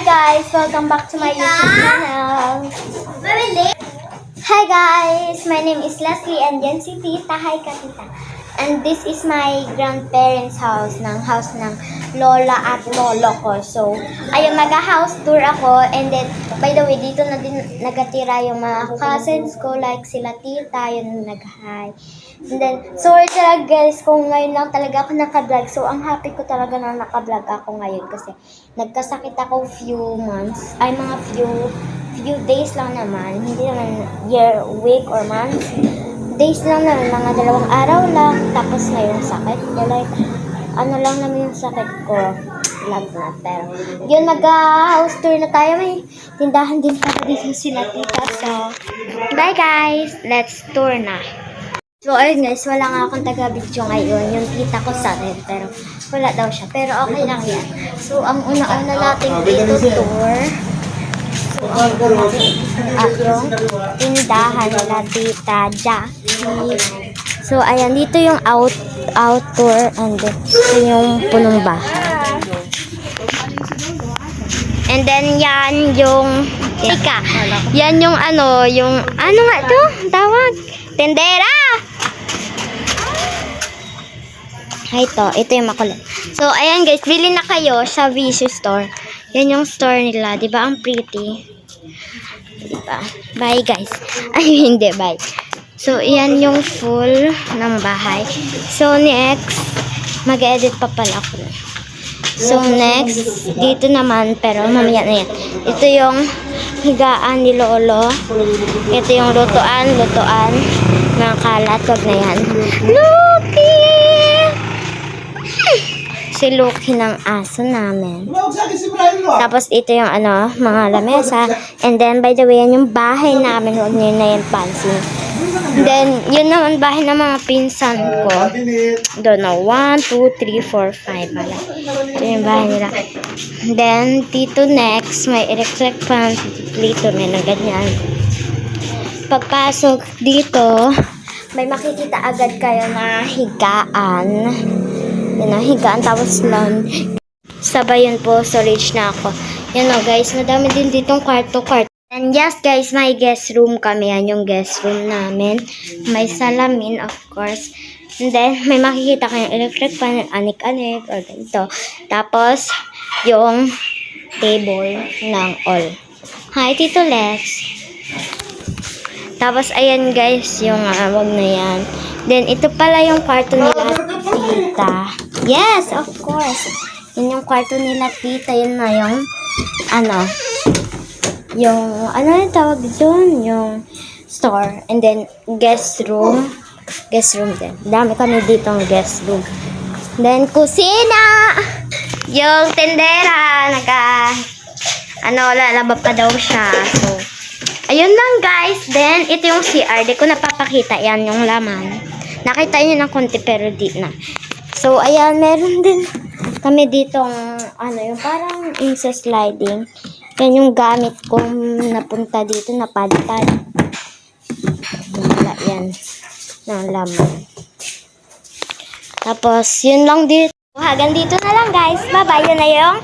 Hi guys! Welcome back to my YouTube channel. Hi guys! My name is Leslie and yan si Tita. Hi ka Tita. And this is my grandparents' house ng lola at lolo ko. So, ayun, mag-house tour ako. And then, by the way, dito na din nagatira yung mga cousins ko. Like sila Tita, yun nag-hi. And then, sorry talaga guys kung ngayon lang talaga ako naka-vlog. So, ang happy ko talaga na naka-vlog ako ngayon kasi nagkasakit ako mga few days lang naman. Hindi naman week or months. Days lang naman, mga 2 araw lang. Tapos na yung sakit ko. Like, ano lang naman yung sakit ko. Lag na. Pero, yun, mag-house tour na tayo. May tindahan din pa dito sila Tita. So, bye guys! Let's tour na. So, ayun guys, wala nga akong taga-video ngayon. Yung tita ko sa akin, pero wala daw siya. Pero okay lang yan. So, ang una-una natin dito tour. So, ang yung tindahan nila Tita Jackie. So, ayan, dito yung outdoor and dito yung punong bahay. And then, yan yung yan yung ano nga to? Tawag? Tendera! Ito yung makulit. So, ayan guys, bili na kayo sa Visu Store. Yan yung store nila. Diba ang pretty? Diba? Bye guys. Ay, hindi, bye. So, yan yung full ng bahay. So, next, mag-edit pa pala ako. So, next, dito naman, pero mamaya na yan. Ito yung higaan ni Lolo. Ito yung lutuan. Mga kalat, wag na yan. Luki! Si Luki ng aso namin. Tapos ito yung mga lamesa. And then by the way, yan yung bahay namin. Huwag nyo na yung pansin. Then, yun naman bahay ng mga pinsan ko. Doon na 1, 2, 3, 4, 5. Ito yung bahay nila. Then, dito next, may electric fan. Dito may na ganyan. Pagpasok dito, may makikita agad kayo na higaan. Yan ang higaan, tapos lang. Sabay yun po, so rich na ako. Yan o guys, madami din ditong kwarto. And yes guys, may guest room kami. Yan yung guest room namin. May salamin, of course. And then, may makikita kayong electric fan, anik-anik, or ganito. Tapos, yung table ng all. Hi, Tito Lex. Tapos, ayan guys, yung wag na yan. Then, ito pala yung kwarto nila Tita. Yes, of course. Yun yung kwarto nila Tita. Yun na yung yung tawag doon? Yung store. And then, guest room. Guest room din. Dami kami ditong guest room. Then, kusina! Yung tendera. Lalaba pa daw siya. So, ayun lang guys. Then, ito yung CR. Di ko napapakita. Yan yung laman. Nakita nyo ng konti pero di na. So, ayan. Meron din kami ditong yung parang sa sliding. Yan yung gamit kong napunta dito. Napadpad. Wala yan. Ng laman. Tapos, yun lang dito. Hanggang dito na lang guys. Bye-bye. Yun na yung